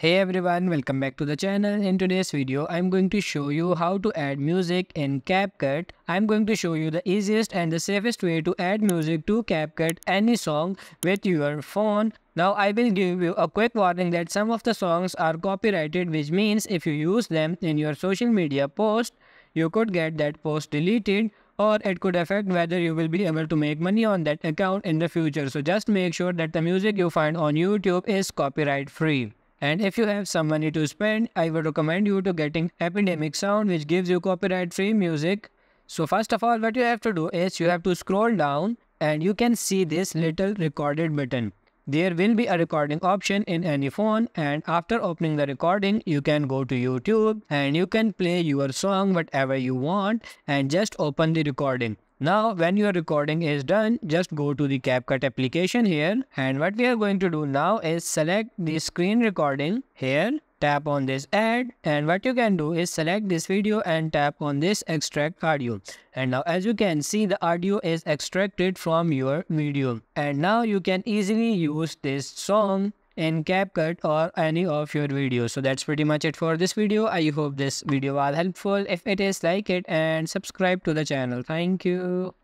Hey everyone, welcome back to the channel. In today's video, I'm going to show you how to add music in CapCut. I'm going to show you the easiest and the safest way to add music to CapCut any song with your phone. Now I will give you a quick warning that some of the songs are copyrighted, which means if you use them in your social media post, you could get that post deleted or it could affect whether you will be able to make money on that account in the future. So just make sure that the music you find on YouTube is copyright free. And if you have some money to spend, I would recommend you to getting Epidemic Sound, which gives you copyright free music. So first of all, what you have to do is you have to scroll down and you can see this little recorded button. There will be a recording option in any phone, and after opening the recording, you can go to YouTube and you can play your song whatever you want and just open the recording. Now, when your recording is done, just go to the CapCut application here, and what we are going to do now is select the screen recording here, tap on this add, and what you can do is select this video and tap on this extract audio. And now as you can see, the audio is extracted from your video, and now you can easily use this song in CapCut or any of your videos. So that's pretty much it for this video. I hope this video was helpful. If it is, like it and subscribe to the channel. Thank you.